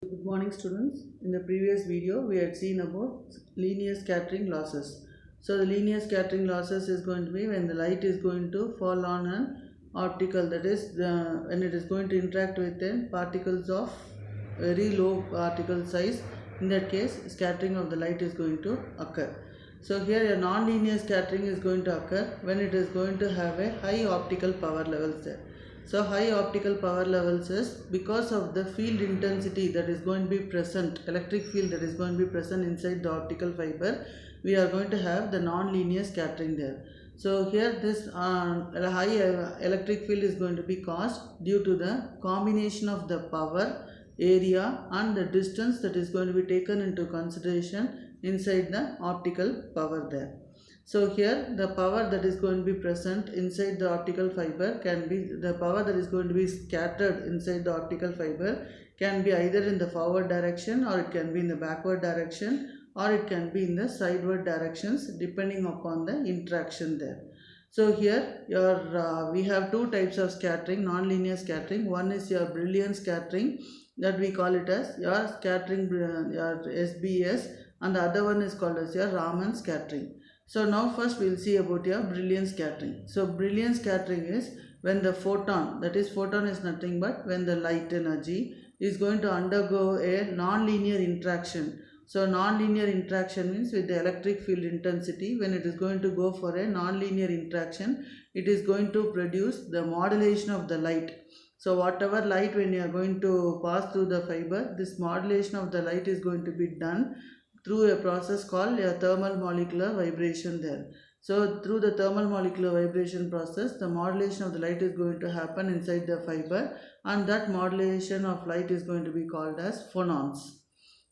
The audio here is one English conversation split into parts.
Good morning students. In the previous video we had seen about linear scattering losses. So the linear scattering losses is going to be when the light is going to fall on an optical, that is when it is going to interact with particles of very low particle size. In that case scattering of the light is going to occur. So here a non-linear scattering is going to occur when it is going to have a high optical power levels there. So high optical power levels is because of the field intensity that is going to be present, electric field that is going to be present inside the optical fiber, we are going to have the non-linear scattering there. So here this high electric field is going to be caused due to the combination of the power, area and the distance that is going to be taken into consideration inside the optical power there. So here the power that is going to be present inside the optical fiber can be, the power that is going to be scattered inside the optical fiber can be either in the forward direction, or it can be in the backward direction, or it can be in the sideward directions depending upon the interaction there. So here we have two types of scattering, non-linear scattering. One is your Brillouin scattering, that we call it as your scattering, your SBS, and the other one is called as your Raman scattering. So now first we will see about your Brillouin scattering. So Brillouin scattering is when the photon, that is photon is nothing but when the light energy is going to undergo a non-linear interaction. So non-linear interaction means with the electric field intensity, when it is going to go for a non-linear interaction, it is going to produce the modulation of the light. So whatever light, when you are going to pass through the fiber, this modulation of the light is going to be done through a process called a thermal molecular vibration there. So through the thermal molecular vibration process, the modulation of the light is going to happen inside the fiber, and that modulation of light is going to be called as phonons.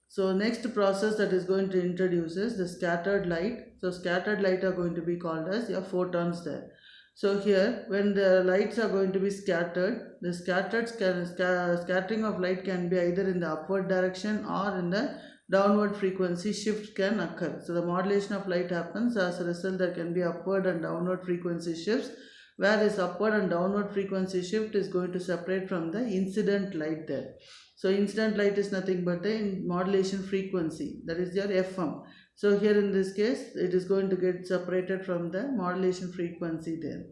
So next process that is going to introduce is the scattered light. So scattered light are going to be called as your photons there. So here when the lights are going to be scattered, the scattering of light can be either in the upward direction or in the downward frequency shift can occur. So the modulation of light happens, as a result there can be upward and downward frequency shifts, where this upward and downward frequency shift is going to separate from the incident light there. So incident light is nothing but the modulation frequency, that is your FM. So here in this case it is going to get separated from the modulation frequency there.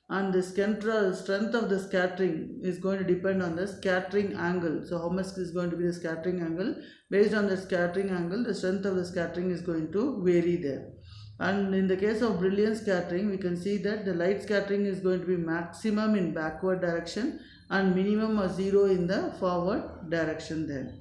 And the strength of the scattering is going to depend on the scattering angle. So how much is going to be the scattering angle? Based on the scattering angle, the strength of the scattering is going to vary there. And in the case of Brillouin scattering, we can see that the light scattering is going to be maximum in backward direction and minimum or zero in the forward direction there.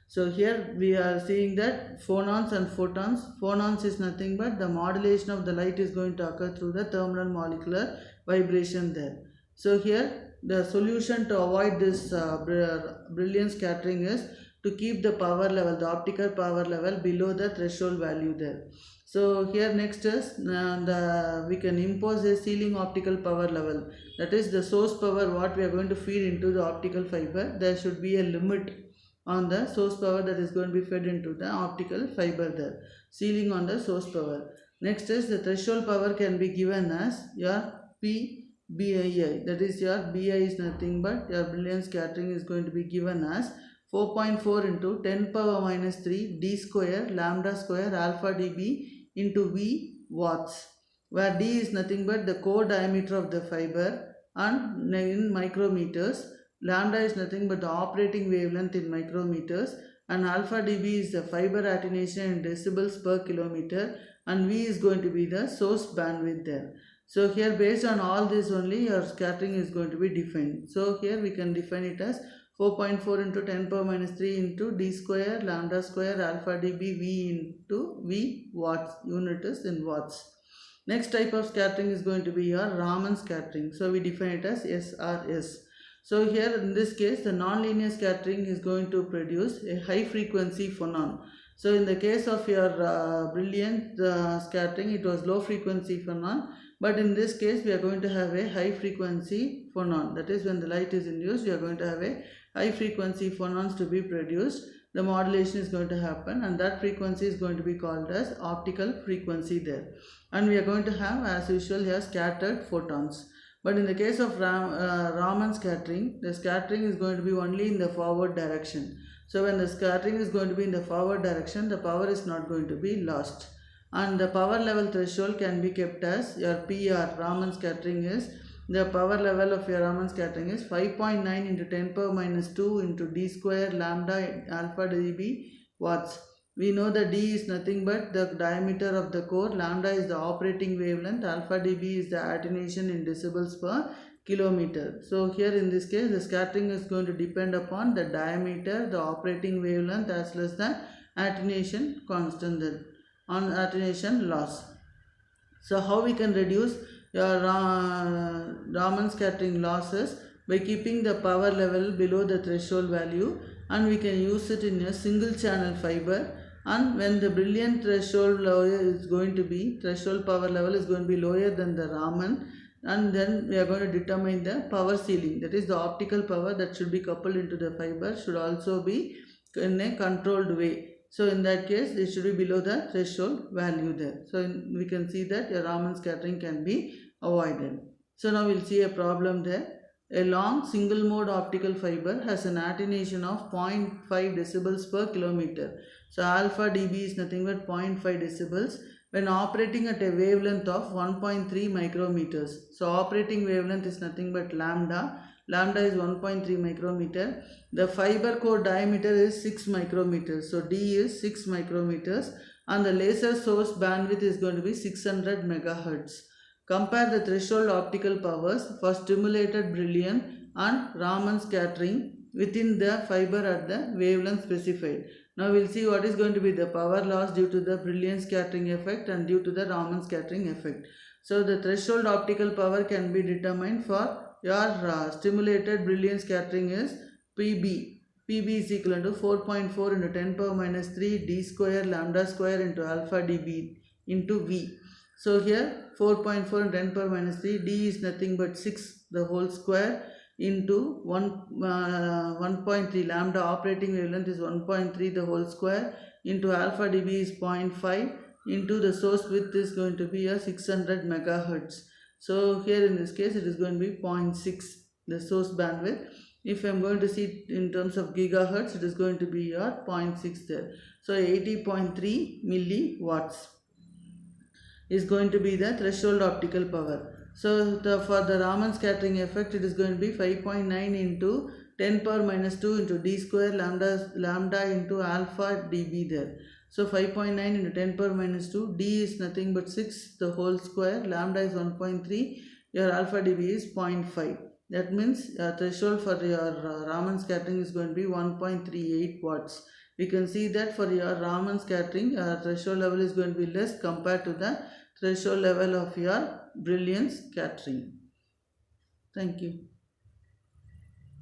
So here we are seeing that phonons and photons. Phonons is nothing but the modulation of the light is going to occur through the thermal molecular vibration there. So here the solution to avoid this Brillouin scattering is to keep the power level, the optical power level below the threshold value there. So here next is we can impose a ceiling optical power level, that is the source power what we are going to feed into the optical fiber. There should be a limit on the source power that is going to be fed into the optical fiber there, ceiling on the source power. Next is the threshold power can be given as your PBI, that is your BI is nothing but your Brillouin scattering is going to be given as 4.4 into 10 power minus 3 d square lambda square alpha dB into V watts, where d is nothing but the core diameter of the fiber, and in micrometers, lambda is nothing but the operating wavelength in micrometers, and alpha dB is the fiber attenuation in decibels per kilometer, and V is going to be the source bandwidth there. So here based on all this only your scattering is going to be defined. So here we can define it as 4.4 into 10 power minus 3 into d square lambda square alpha dB V into V watts, unit is in watts. Next type of scattering is going to be your Raman scattering. So we define it as SRS. So here in this case the non-linear scattering is going to produce a high frequency phonon. So in the case of your Brillouin scattering, it was low frequency phonon, but in this case we are going to have a high frequency phonon. That is when the light is induced, we are going to have a high frequency phonons to be produced. The modulation is going to happen, and that frequency is going to be called as optical frequency there. And we are going to have, as usual, here scattered photons. But in the case of Raman scattering, the scattering is going to be only in the forward direction. So when the scattering is going to be in the forward direction, the power is not going to be lost. And the power level threshold can be kept as your PR, Raman scattering is, the power level of your Raman scattering is 5.9 into 10 power minus 2 into d square lambda alpha dB watts. We know that d is nothing but the diameter of the core, lambda is the operating wavelength, alpha dB is the attenuation in decibels per kilometer. So here in this case, the scattering is going to depend upon the diameter, the operating wavelength as well as the attenuation constant on attenuation loss. So how we can reduce your Raman scattering losses? By keeping the power level below the threshold value, and we can use it in a single channel fiber. And when the brilliant threshold lower is going to be, threshold power level is going to be lower than the Raman, and then we are going to determine the power ceiling, that is the optical power that should be coupled into the fiber should also be in a controlled way. So in that case, it should be below the threshold value there. So we can see that your Raman scattering can be avoided. So now we'll see a problem there. A long single mode optical fiber has an attenuation of 0.5 decibels per kilometer. So alpha dB is nothing but 0.5 decibels when operating at a wavelength of 1.3 micrometers. So operating wavelength is nothing but lambda. Lambda is 1.3 micrometer. The fiber core diameter is 6 micrometers. So D is 6 micrometers and the laser source bandwidth is going to be 600 megahertz. Compare the threshold optical powers for stimulated brilliant and Raman scattering within the fiber at the wavelength specified. Now we will see what is going to be the power loss due to the brilliant scattering effect and due to the Raman scattering effect. So the threshold optical power can be determined for your stimulated brilliant scattering is PB. PB is equal to 4.4 into 10 power minus 3 d square lambda square into alpha dB into V. So here 4.4 and 10 power minus 3, d is nothing but 6 the whole square into 1.3, lambda operating wavelength is 1.3 the whole square into alpha dB is 0.5 into the source width is going to be a 600 megahertz. So here in this case it is going to be 0.6 the source bandwidth. If I am going to see it in terms of gigahertz, it is going to be your 0.6 there. So 80.3 milliwatts is going to be the threshold optical power. So for the Raman scattering effect, it is going to be 5.9 into 10 power minus 2 into d square lambda into alpha dB there. So 5.9 into 10 power minus 2, d is nothing but 6 the whole square, lambda is 1.3, your alpha dB is 0.5. That means threshold for your Raman scattering is going to be 1.38 watts. We can see that for your Raman scattering, threshold level is going to be less compared to the threshold level of your brilliant scattering. Thank you.